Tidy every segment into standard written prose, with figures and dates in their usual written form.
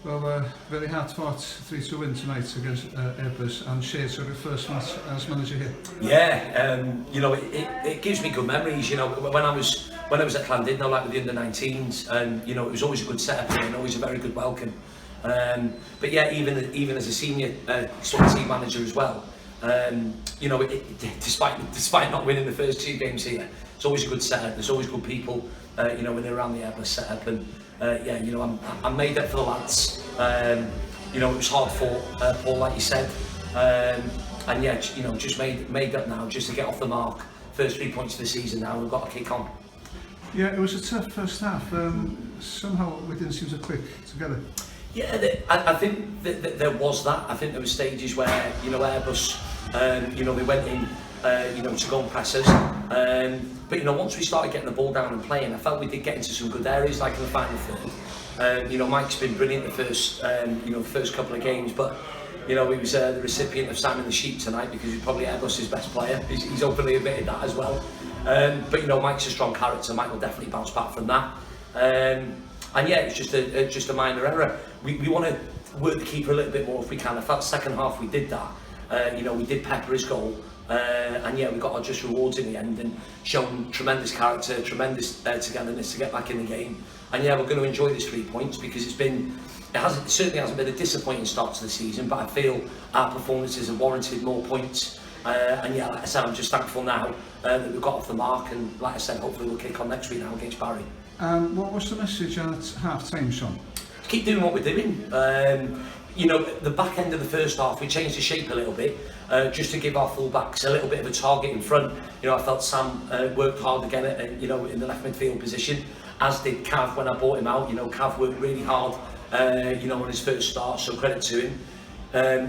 Well, very hard-fought 3-2 win tonight against Airbus, and Shades of your first match as manager here. Yeah, you know, it gives me good memories. You know, when I was at Llandudno, like with the under-19s, and you know, it was always a good setup and always a very good welcome. But yeah, even as a senior sort of team manager as well, you know, despite not winning the first 2 games here, it's always a good setup. There's always good people, you know, when they're around the Airbus setup, and yeah, you know, I'm made up for the lads. You know, it was hard fought, Paul, like you said, and yeah, you know, just made up now, just to get off the mark. First 3 points of the season now, we've got to kick on. Yeah, it was a tough first half. Somehow we didn't seem to click together. Yeah, I think that there was that. I think there were stages where, you know, Airbus, you know, they went in, you know, to go and press us. But you know, once we started getting the ball down and playing, I felt we did get into some good areas, like in the final third. You know, Mike's been brilliant the first, you know, first couple of games, but you know, he was the recipient of Simon the Sheep tonight because he's probably Airbus's best player. He's openly admitted that as well. But you know, Mike's a strong character. Mike will definitely bounce back from that. And yeah, it's just a minor error. We want to work the keeper a little bit more if we can. I felt second half we did that. You know, we did pepper his goal. And yeah, we got our just rewards in the end and shown tremendous character, tremendous togetherness to get back in the game. And yeah, we're going to enjoy this 3 points because it certainly hasn't been a disappointing start to the season, but I feel our performances have warranted more points. And yeah, like I said, I'm just thankful now that we've got off the mark, and like I said, hopefully we'll kick on next week now against Barry. What was the message at half-time, Sean? Keep doing what we're doing. You know, the back end of the first half, we changed the shape a little bit, just to give our full-backs a little bit of a target in front. You know, I felt Sam worked hard again at, you know, in the left midfield position, as did Cav when I bought him out. You know, Cav worked really hard, you know, on his first start, so credit to him.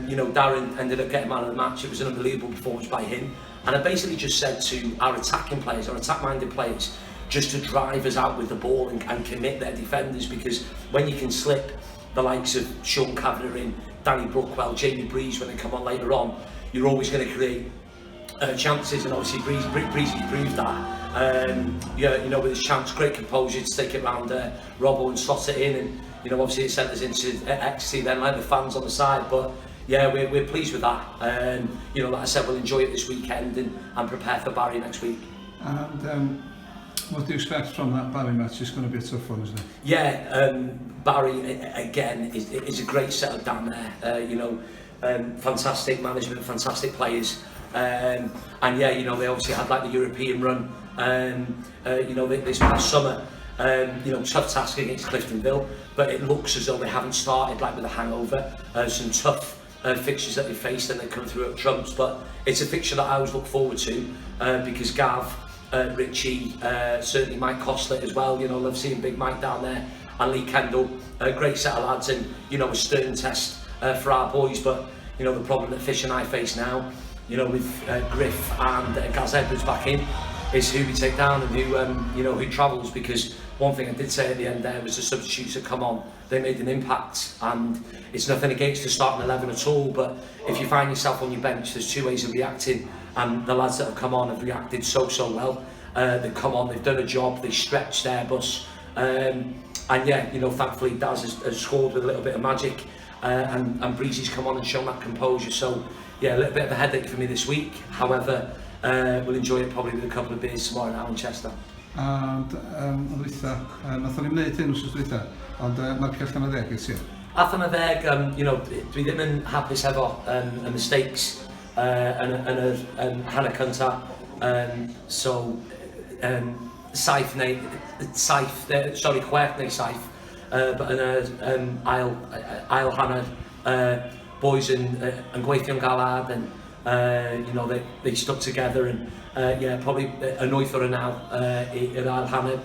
You know, Darren ended up getting man of the match. It was an unbelievable performance by him. And I basically just said to our attacking players, our attack-minded players, just to drive us out with the ball and commit their defenders, because when you can slip the likes of Sean Kavanagh in, Danny Brookwell, Jamie Breeze when they come on later on, you're always going to create chances, and obviously Breeze proved that. Yeah, you know, with his chance, great composure to take it round Robbo and slot it in, and you know, obviously it sent us into ecstasy then, like the fans on the side. But yeah, we're pleased with that. You know, like I said, we'll enjoy it this weekend and prepare for Barry next week. And what do you expect from that Barry match? It's going to be a tough one, isn't it? Yeah, Barry again is a great setup down there. You know, fantastic management, fantastic players, and yeah, you know, they obviously had like the European run. You know, this past summer. You know, tough task against Cliftonville, but it looks as though they haven't started like with a hangover. Some tough fixtures that they faced, and they come through at trumps. But it's a fixture that I always look forward to because Gav, Richie, certainly Mike Costler as well. You know, love seeing Big Mike down there, and Lee Kendall, a great set of lads, and you know, a stern test for our boys. But you know, the problem that Fish and I face now, you know, with Griff and Gaz Edwards back in, is who we take down and who you know, who travels. Because one thing I did say at the end there was the substitutes that come on, they made an impact, and it's nothing against the starting 11 at all, but if you find yourself on your bench, there's 2 ways of reacting, and the lads that have come on have reacted so well. They've come on, they've done a job, they stretched Airbus, and yeah, you know, thankfully Daz has scored with a little bit of magic, and Breezy's come on and shown that composure. So yeah, a little bit of a headache for me this week. However, we'll enjoy it probably with a couple of beers tomorrow now in Chester. And Litha, nathon ni wneud hyn wrth dwytha, ond marcio allan o 10 eisiau. Allan o 10, you know, dwi ddim yn hapus hefo y mistakes yn y hanner cynta. So, chwech neu saith, but yn y ail hanner, boys yn gweithio'n galad, and you know, they stuck together, and yeah, probably a noith or a now in ail hanner.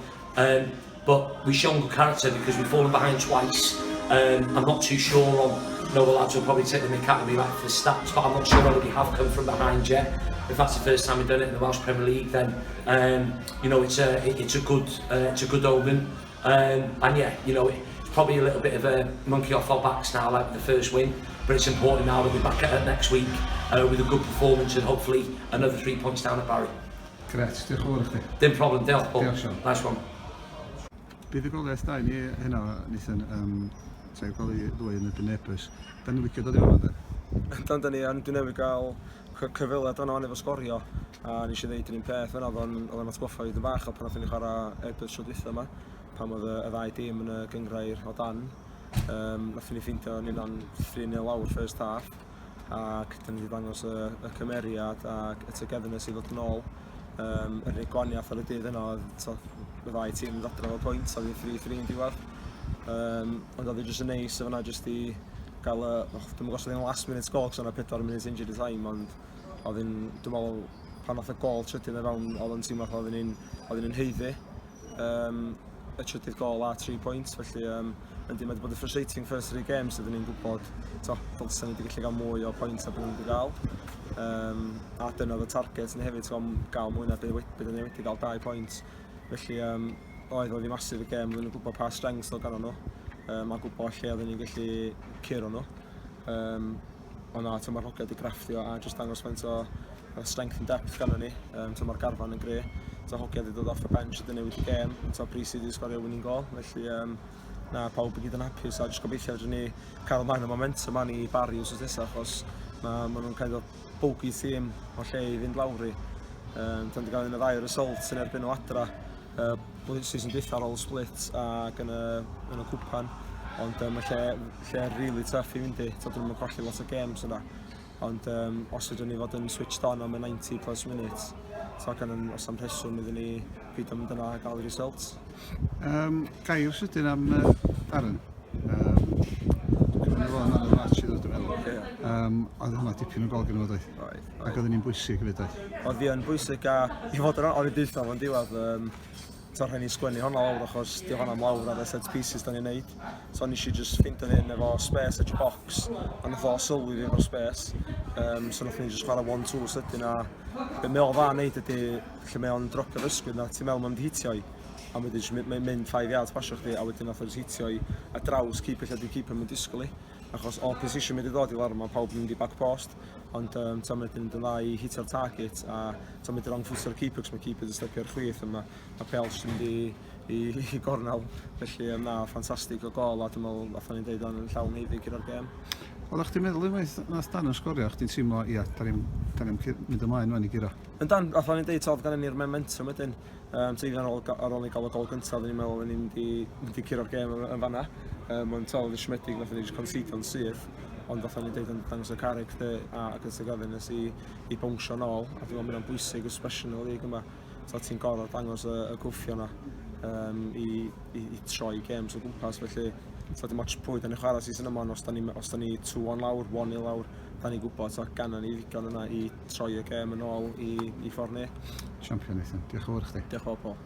But we've shown good character because we've fallen behind twice. I'm not too sure on, you know, the lads will probably take the mick out of me like for the stats, but I'm not sure whether we have come from behind yet. If that's the first time we've done it in the Welsh Premier League, then you know, it's a good omen. And yeah, you know, it's probably a little bit of a monkey off our backs now, like the first win. But it's important now that we're back at it next week with a good performance and hopefully another 3 points down at Barry. Gret, diolch yn fawr i chdi. Dim problem, diolch Paul. Diolch, Sean. Nice one. Bydd y golaeth da i ni hynna, Nathan. sef cael ei ddwy yn y Airbus. Da ni'n licio dod i fan yna. Dan ni wedi newid gael cyfweliad yna efo sgorio, a nes i ddeud yn un peth fyna, oedd yn atgoffa fi dyn bach o pan nath ni chwarae Airbus tro dwytha yma, pan oedd y ddau dîm yn y gyngrair o dan. Nath ni ffeindio ni lan 3-0 lawr first half, ac da ni wedi dangos y cymeriad ac y togetherness i ddod yn ôl. Yr unig gwaniaeth ar y dydd yna oedd y ddau tîm yn ddadran o pwynt, oedd hi'n 3-3 yn diwedd. Ond oedd hi jyst yn neis efo yna jyst i gael dwi'n gwybod os oedd hi'n last minute goal, cos o'na 4 minutes injury time, ond oedd hi'n, dwi'n meddwl, pan nath y gol trydydd yn fewn, oedd yn teimlo oedd hi'n heiddi y trydydd gol a 3 points, felly yndi, mae wedi bod yn frustrating first 3 games, ydyn ni'n gwybod, dylsen ni wedi gallu gael mwy o points a beth ni'n wedi gael. A dyna oedd y target ni hefyd, gael mwy na byd ni wedi gael 2 points, felly oedd hi masif y gêm, oedden nhw'n gwybod pa strengths oedd gan nhw. Mae'n gwybod lle oedden ni'n gallu curo nhw. Ond mae'r hogiau wedi grafftio a jyst dangos faint o strength and depth gan ni. Mae'r garfan yn greu. Hogiau wedi dod off y bench ydyn newid y gêm. Brisi wedi sgorio winning goal. Felly pawb i gyd yn hapus a jyst gobeithio ydyn ni cael ymlaen y momentum man i Barry wrth nesaf, achos mae nhw'n kind of bogey team o lle i fynd lawr i. Dan wedi cael un o 2 result yn erbyn o adra. Season dwytha ar ôl split ac yn y cwpan, ond mae lle really tough i fynd i, dyn nhw'n colli lot o games yna, ond os ydyn ni fod yn switched on am y 90 plus minutes, os am rheswm iddyn ni byd am dyna a gael y results. Gair sydyn am Darren. Dwi'n meddwl yn y match i ddod i feddwl. Oedd hwnna dipyn o gol gyda fo, doedd? Ac oedd hynny'n bwysig hefyd, doedd? Oedd fi yn bwysig a i fod yn o'r dwytha fo'n diwedd, rhaid ni sgwennu honna lawr achos di honna am lawr ar y set pieces da ni'n neud. So nes i just ffeindio hyn efo space edge box, a nath o sylwi fi efo space. So nath ni just chwarae 1-2 sydyn a be mae o dda neud ydy lle mae o'n dropio'r ysgwyd na ti'n meddwl mae'n hitio i. A mae'n mynd 5 yards basio chdi a wedyn nath o'n hitio i a draws keeper lle di keeper mae'n disgwyl i. Achos all position mynd i ddod i lawr mae pawb yn mynd i back post. Ond mae'n mynd yn dda i hitio'r target a mae'n mynd i rong ffwtio'r keeper cos mae keeper yn stepio'r chwith a mae Pels yn mynd i gornel. Felly ffantastig o gol a dwi'n meddwl nath ni'n deud o'n llawn eiddig gyda'r gêm. Oeddech chdi'n meddwl unwaith nath Dan yn sgorio, chdi'n teimlo, ia, da ni'n mynd ymlaen fan i giro? Yn Dan, nath ni'n deud oedd gan ni'r momentum wedyn. Teithio ar ôl ni gael y gol gyntaf, ni'n meddwl ni'n mynd i curo'r gêm yn fanna. Mae'n tol yn siomedig, nath ni'n conceitio'n syth. Ond nath ni'n deud yn dangos y carreg ac yn togetherness i bownsio nôl. A dwi'n meddwl mynd o'n bwysig, especially yn y lig yma. Ti'n gorfod dangos y gwffio yna i troi games o gwmpas, felly dim ots pwy da ni chwarae season yma, os da ni 2-1 lawr, 1-0 lawr, da ni'n gwybod gan ni ddigon yna i troi y gêm yn ôl i ffordd ni. Champion Nathan, diolch yn fawr chdi. Diolch yn fawr Paul.